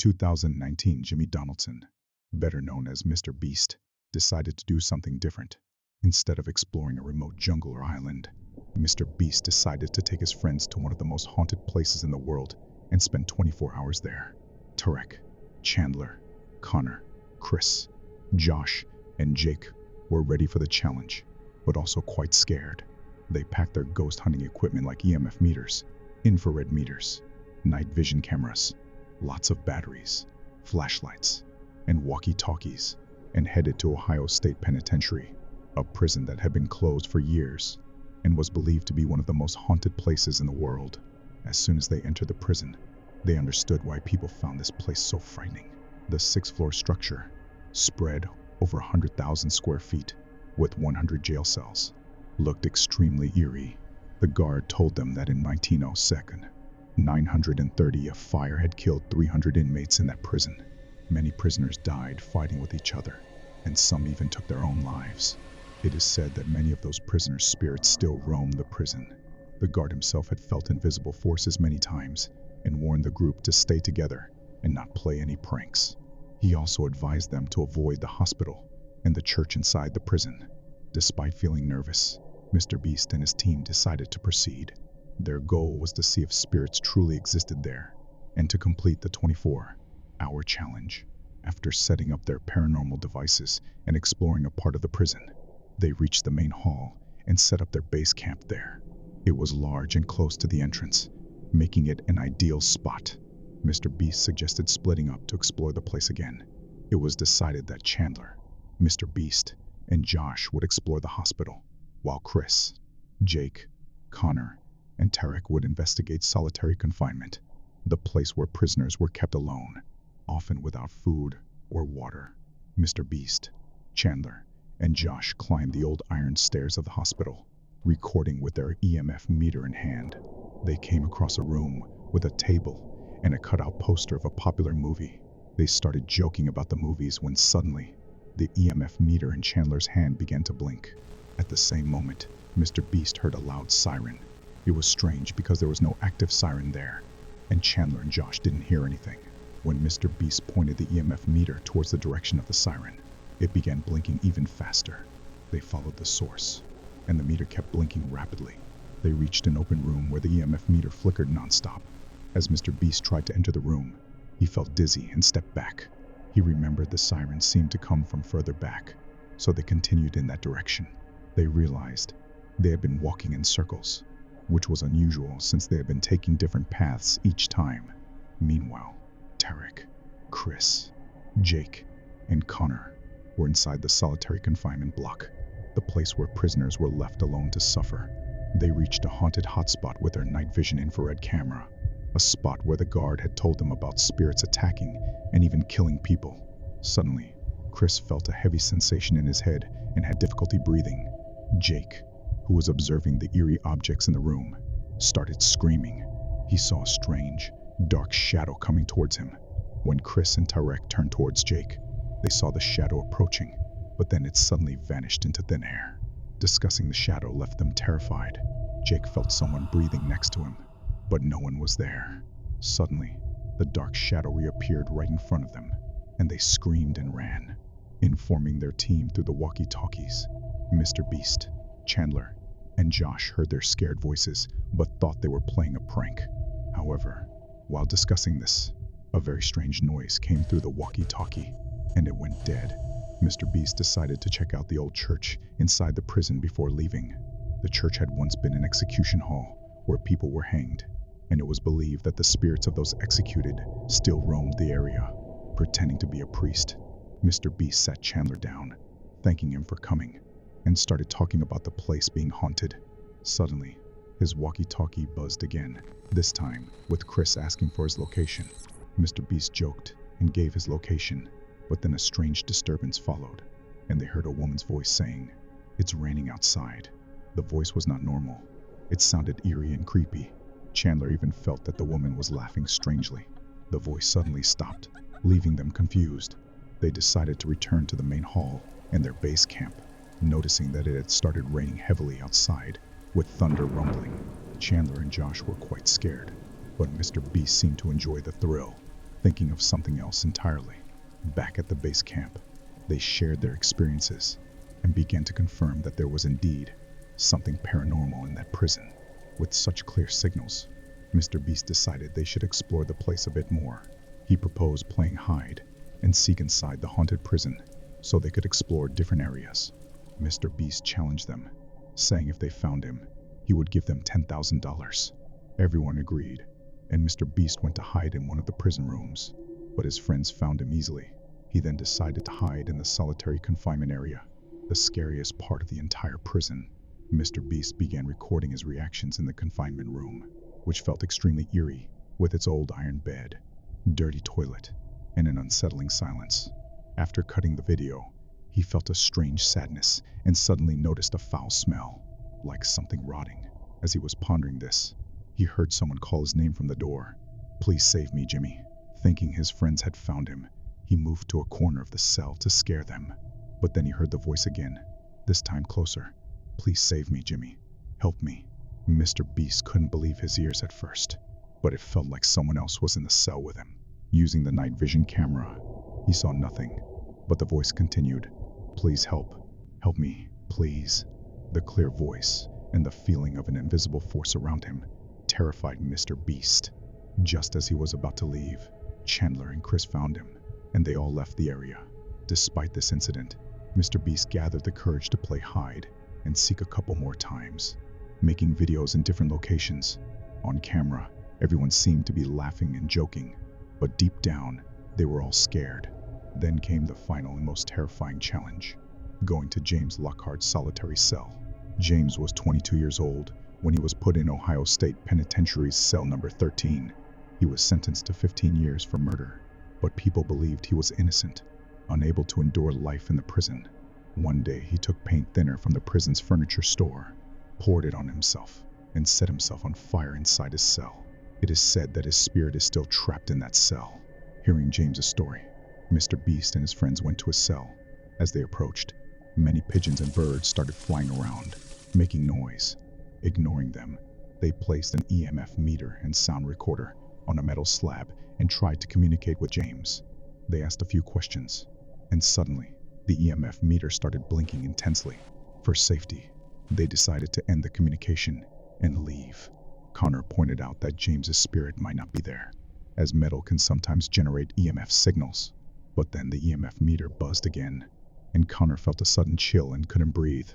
2019, Jimmy Donaldson, better known as Mr.Beast, decided to do something different. Instead of exploring a remote jungle or island, Mr.Beast decided to take his friends to one of the most haunted places in the world and spend 24 hours there. Tarek, Chandler, Connor, Chris, Josh, and Jake were ready for the challenge, but also quite scared. They packed their ghost hunting equipment like EMF meters, infrared meters, night vision cameras, lots of batteries, flashlights, and walkie-talkies, and headed to Ohio State Penitentiary, a prison that had been closed for years and was believed to be one of the most haunted places in the world. As soon as they entered the prison, they understood why people found this place so frightening. The six-floor structure, spread over 100,000 square feet with 100 jail cells, looked extremely eerie. The guard told them that in 1902, 930 a fire had killed 300 inmates in that prison. Many prisoners died fighting with each other, and some even took their own lives. It is said that many of those prisoners' spirits still roam the prison. The guard himself had felt invisible forces many times and warned the group to stay together and not play any pranks. He also advised them to avoid the hospital and the church inside the prison. Despite feeling nervous, Mr.Beast and his team decided to proceed. Their goal was to see if spirits truly existed there and to complete the 24-hour challenge. After setting up their paranormal devices and exploring a part of the prison, they reached the main hall and set up their base camp there. It was large and close to the entrance, making it an ideal spot. Mr.Beast suggested splitting up to explore the place again. It was decided that Chandler, Mr.Beast, and Josh would explore the hospital, while Chris, Jake, Connor, and Tarek would investigate solitary confinement, the place where prisoners were kept alone, often without food or water. Mr.Beast, Chandler, and Josh climbed the old iron stairs of the hospital, recording with their EMF meter in hand. They came across a room with a table and a cutout poster of a popular movie. They started joking about the movies when suddenly, the EMF meter in Chandler's hand began to blink. At the same moment, Mr.Beast heard a loud siren. It was strange because there was no active siren there, and Chandler and Josh didn't hear anything. When Mr.Beast pointed the EMF meter towards the direction of the siren, it began blinking even faster. They followed the source, and the meter kept blinking rapidly. They reached an open room where the EMF meter flickered nonstop. As Mr.Beast tried to enter the room, he felt dizzy and stepped back. He remembered the siren seemed to come from further back, so they continued in that direction. They realized they had been walking in circles, which was unusual since they had been taking different paths each time. Meanwhile, Tarek, Chris, Jake, and Connor were inside the solitary confinement block, the place where prisoners were left alone to suffer. They reached a haunted hotspot with their night vision infrared camera, a spot where the guard had told them about spirits attacking and even killing people. Suddenly, Chris felt a heavy sensation in his head and had difficulty breathing. Jake, who was observing the eerie objects in the room, started screaming. He saw a strange, dark shadow coming towards him. When Chris and Tarek turned towards Jake, they saw the shadow approaching, but then it suddenly vanished into thin air. Discussing the shadow left them terrified. Jake felt someone breathing next to him, but no one was there. Suddenly, the dark shadow reappeared right in front of them, and they screamed and ran, informing their team through the walkie-talkies. Mr.Beast, Chandler, and Josh heard their scared voices, but thought they were playing a prank. However, while discussing this, a very strange noise came through the walkie-talkie, and it went dead. Mr.Beast decided to check out the old church inside the prison before leaving. The church had once been an execution hall where people were hanged, and it was believed that the spirits of those executed still roamed the area. Pretending to be a priest, Mr.Beast sat Chandler down, thanking him for coming, and started talking about the place being haunted. Suddenly, his walkie-talkie buzzed again, this time with Chris asking for his location. Mr.Beast joked and gave his location, but then a strange disturbance followed, and they heard a woman's voice saying, "It's raining outside." The voice was not normal. It sounded eerie and creepy. Chandler even felt that the woman was laughing strangely. The voice suddenly stopped, leaving them confused. They decided to return to the main hall and their base camp, noticing that it had started raining heavily outside, with thunder rumbling. Chandler and Josh were quite scared, but Mr.Beast seemed to enjoy the thrill. thinking of something else entirely. Back at the base camp, they shared their experiences and began to confirm that there was indeed something paranormal in that prison. With such clear signals, Mr.beast decided they should explore the place a bit more. He proposed playing hide and seek inside the haunted prison so they could explore different areas. Mr.beast challenged them, saying if they found him, he would give them $10,000. Everyone agreed, and Mr.beast went to hide in one of the prison rooms, but his friends found him easily. He then decided to hide in the solitary confinement area, the scariest part of the entire prison. Mr.beast began recording his reactions in the confinement room, which felt extremely eerie, with its old iron bed, dirty toilet, and an unsettling silence. After cutting the video, he felt a strange sadness and suddenly noticed a foul smell, like something rotting. As he was pondering this, he heard someone call his name from the door. "Please save me, Jimmy." Thinking his friends had found him, he moved to a corner of the cell to scare them. But then he heard the voice again, this time closer. "Please save me, Jimmy. Help me." Mr.beast couldn't believe his ears at first, but it felt like someone else was in the cell with him. Using the night vision camera, he saw nothing, but the voice continued, "Please help. Help me, please." The clear voice and the feeling of an invisible force around him terrified Mr.beast. Just as he was about to leave, Chandler and Chris found him, and they all left the area. Despite this incident, Mr.beast gathered the courage to play hide and seek a couple more times, making videos in different locations. On camera, everyone seemed to be laughing and joking, but deep down, they were all scared. Then came the final and most terrifying challenge, going to James Lockhart's solitary cell. James was 22 years old when he was put in Ohio State Penitentiary's cell number 13. He was sentenced to 15 years for murder, but people believed he was innocent, unable to endure life in the prison. One day, he took paint thinner from the prison's furniture store, poured it on himself, and set himself on fire inside his cell. It is said that his spirit is still trapped in that cell. Hearing James's story, Mr.beast and his friends went to his cell. As they approached, many pigeons and birds started flying around, making noise. Ignoring them, they placed an EMF meter and sound recorder on a metal slab and tried to communicate with James. They asked a few questions, and suddenly, the EMF meter started blinking intensely. For safety, they decided to end the communication and leave. Connor pointed out that James's spirit might not be there, as metal can sometimes generate EMF signals. But then the EMF meter buzzed again, and Connor felt a sudden chill and couldn't breathe.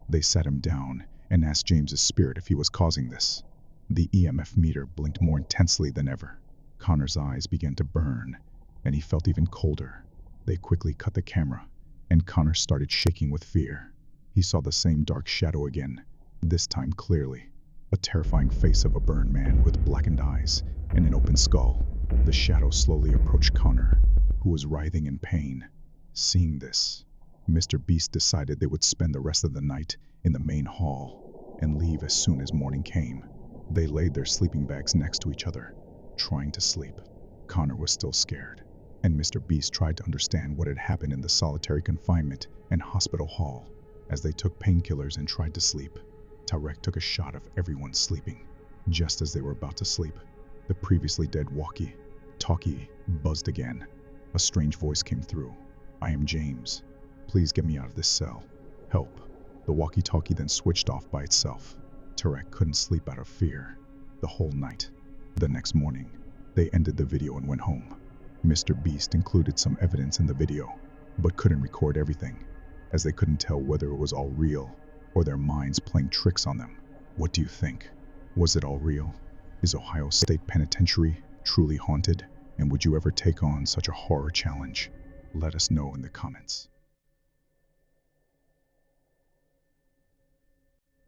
They sat him down and asked James's spirit if he was causing this. The EMF meter blinked more intensely than ever. Connor's eyes began to burn, and he felt even colder. They quickly cut the camera, and Connor started shaking with fear. He saw the same dark shadow again, this time clearly. A terrifying face of a burned man with blackened eyes and an open skull. The shadow slowly approached Connor, who was writhing in pain. Seeing this, Mr.beast decided they would spend the rest of the night in the main hall and leave as soon as morning came. They laid their sleeping bags next to each other, trying to sleep. Connor was still scared, and Mr.beast tried to understand what had happened in the solitary confinement and hospital hall. As they took painkillers and tried to sleep, Tarek took a shot of everyone sleeping. Just as they were about to sleep, the previously dead walkie-talkie buzzed again. A strange voice came through. "I am James. Please get me out of this cell. Help." The walkie-talkie then switched off by itself. Tarek couldn't sleep out of fear the whole night. The next morning, they ended the video and went home. Mr.beast included some evidence in the video, but couldn't record everything, as they couldn't tell whether it was all real or their minds playing tricks on them. What do you think? Was it all real? Is Ohio State Penitentiary truly haunted? And would you ever take on such a horror challenge? Let us know in the comments.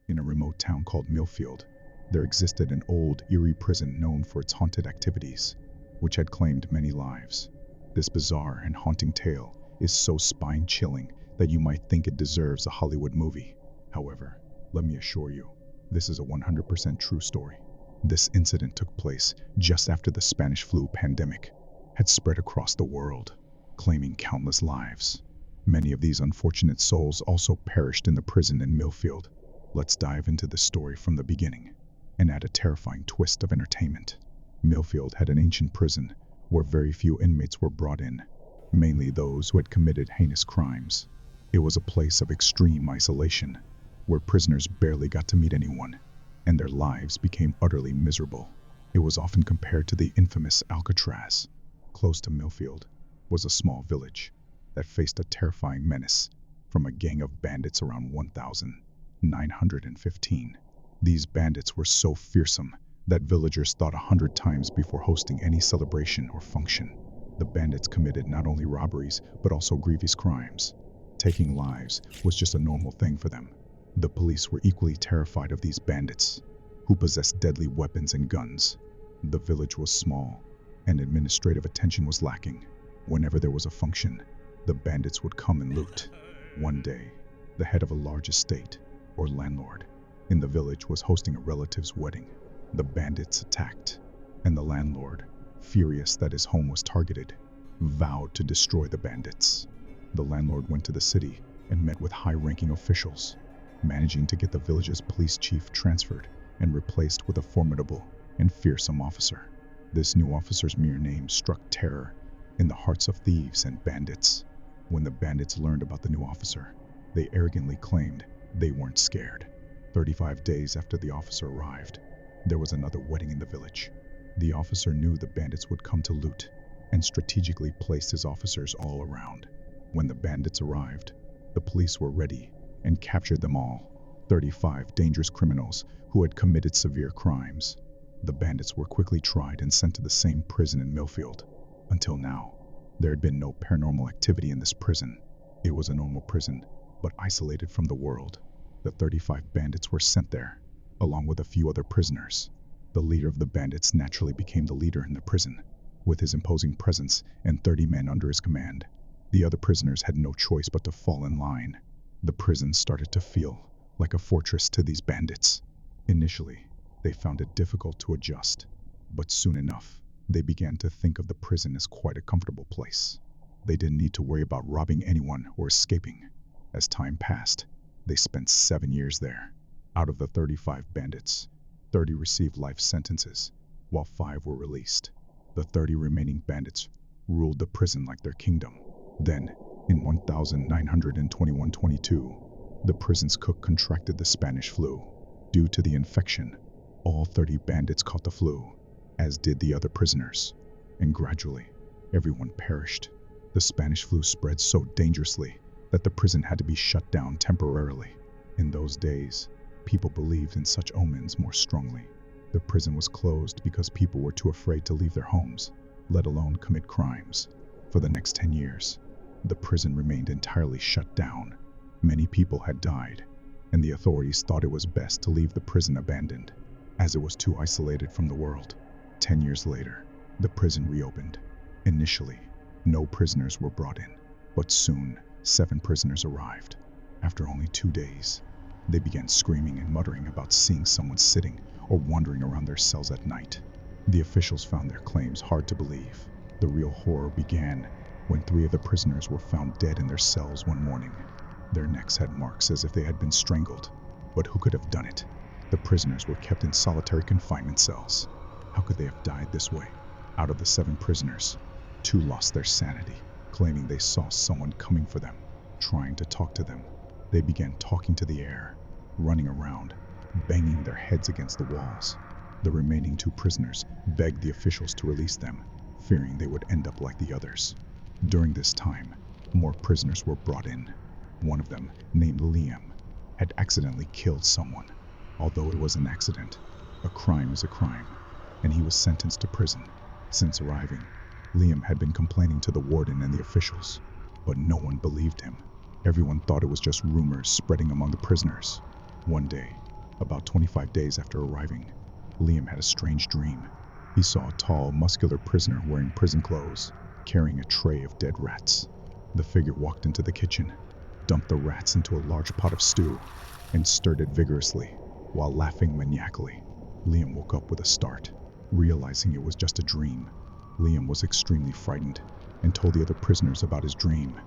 In a remote town called Millfield, there existed an old, eerie prison known for its haunted activities, which had claimed many lives. This bizarre and haunting tale is so spine-chilling that you might think it deserves a Hollywood movie. However, let me assure you, this is a 100% true story. This incident took place just after the Spanish flu pandemic had spread across the world, claiming countless lives. Many of these unfortunate souls also perished in the prison in Millfield. Let's dive into the story from the beginning and add a terrifying twist of entertainment. Millfield had an ancient prison where very few inmates were brought in, mainly those who had committed heinous crimes. It was a place of extreme isolation, where prisoners barely got to meet anyone, and their lives became utterly miserable. It was often compared to the infamous Alcatraz. Close to Millfield was a small village that faced a terrifying menace from a gang of bandits around 1915. These bandits were so fearsome that villagers thought 100 times before hosting any celebration or function. The bandits committed not only robberies, but also grievous crimes. Taking lives was just a normal thing for them. The police were equally terrified of these bandits, who possessed deadly weapons and guns. The village was small, and administrative attention was lacking. Whenever there was a function, the bandits would come and loot. One day, the head of a large estate, or landlord, in the village was hosting a relative's wedding. The bandits attacked, and the landlord, furious that his home was targeted, vowed to destroy the bandits. The landlord went to the city and met with high-ranking officials, managing to get the village's police chief transferred and replaced with a formidable and fearsome officer. This new officer's mere name struck terror in the hearts of thieves and bandits. When the bandits learned about the new officer, they arrogantly claimed they weren't scared. 35 days after the officer arrived, there was another wedding in the village. The officer knew the bandits would come to loot and strategically placed his officers all around. When the bandits arrived, the police were ready and captured them all, 35 dangerous criminals who had committed severe crimes. The bandits were quickly tried and sent to the same prison in Millfield. Until now, there had been no paranormal activity in this prison. It was a normal prison, but isolated from the world. The 35 bandits were sent there, along with a few other prisoners. The leader of the bandits naturally became the leader in the prison, with his imposing presence and 30 men under his command. The other prisoners had no choice but to fall in line. The prison started to feel like a fortress to these bandits. Initially, they found it difficult to adjust, but soon enough, they began to think of the prison as quite a comfortable place. They didn't need to worry about robbing anyone or escaping. As time passed, they spent 7 years there. Out of the 35 bandits, 30 received life sentences, while 5 were released. The 30 remaining bandits ruled the prison like their kingdom. Then, in 1921-22, the prison's cook contracted the Spanish flu. Due to the infection, all 30 bandits caught the flu, as did the other prisoners, and gradually, everyone perished. The Spanish flu spread so dangerously that the prison had to be shut down temporarily. In those days, people believed in such omens more strongly. The prison was closed because people were too afraid to leave their homes, let alone commit crimes. For the next 10 years, the prison remained entirely shut down. Many people had died, and the authorities thought it was best to leave the prison abandoned, as it was too isolated from the world. 10 years later, the prison reopened. Initially, no prisoners were brought in, but soon 7 prisoners arrived. After only 2 days, they began screaming and muttering about seeing someone sitting or wandering around their cells at night. The officials found their claims hard to believe. The real horror began when 3 of the prisoners were found dead in their cells one morning. Their necks had marks as if they had been strangled, but who could have done it? The prisoners were kept in solitary confinement cells. How could they have died this way? Out of the 7 prisoners, 2 lost their sanity, claiming they saw someone coming for them, trying to talk to them. They began talking to the air, running around, banging their heads against the walls. The remaining 2 prisoners begged the officials to release them, fearing they would end up like the others. During this time, more prisoners were brought in. One of them, named Liam, had accidentally killed someone. Although it was an accident, a crime is a crime, and he was sentenced to prison. Since arriving, Liam had been complaining to the warden and the officials, but no one believed him. Everyone thought it was just rumors spreading among the prisoners. One day, about 25 days after arriving, Liam had a strange dream. He saw a tall, muscular prisoner wearing prison clothes, carrying a tray of dead rats. The figure walked into the kitchen, dumped the rats into a large pot of stew, and stirred it vigorously, while laughing maniacally. Liam woke up with a start, realizing it was just a dream. Liam was extremely frightened and told the other prisoners about his dream.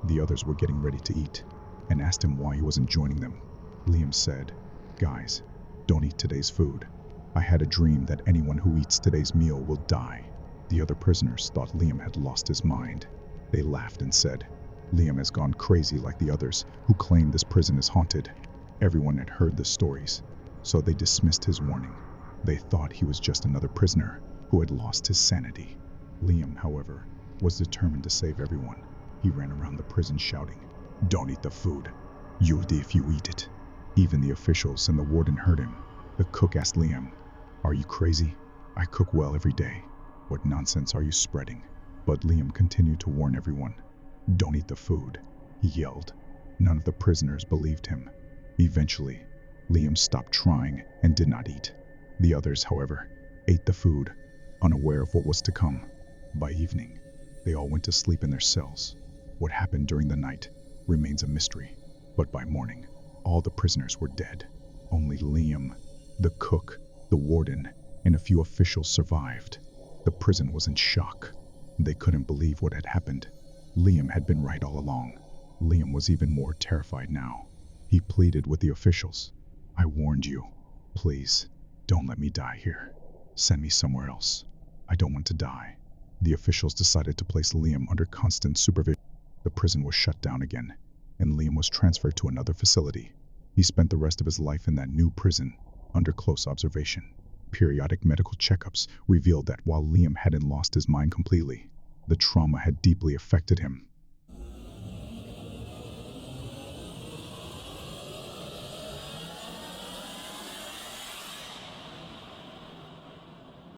The others were getting ready to eat and asked him why he wasn't joining them. Liam said, "Guys, don't eat today's food. I had a dream that anyone who eats today's meal will die." The other prisoners thought Liam had lost his mind. They laughed and said, "Liam has gone crazy like the others who claimed this prison is haunted." Everyone had heard the stories, so they dismissed his warning. They thought he was just another prisoner who had lost his sanity. Liam, however, was determined to save everyone. He ran around the prison shouting, "Don't eat the food. You'll die if you eat it." Even the officials and the warden heard him. The cook asked Liam, "Are you crazy? I cook well every day. What nonsense are you spreading?" But Liam continued to warn everyone. "Don't eat the food," he yelled. None of the prisoners believed him. Eventually, Liam stopped trying and did not eat. The others, however, ate the food, unaware of what was to come. By evening, they all went to sleep in their cells. What happened during the night remains a mystery, but by morning, all the prisoners were dead. Only Liam, the cook, the warden, and a few officials survived. The prison was in shock. They couldn't believe what had happened. Liam had been right all along. Liam was even more terrified now. He pleaded with the officials. "I warned you. Please, don't let me die here. Send me somewhere else. I don't want to die." The officials decided to place Liam under constant supervision. The prison was shut down again, and Liam was transferred to another facility. He spent the rest of his life in that new prison, under close observation. Periodic medical checkups revealed that while Liam hadn't lost his mind completely, the trauma had deeply affected him.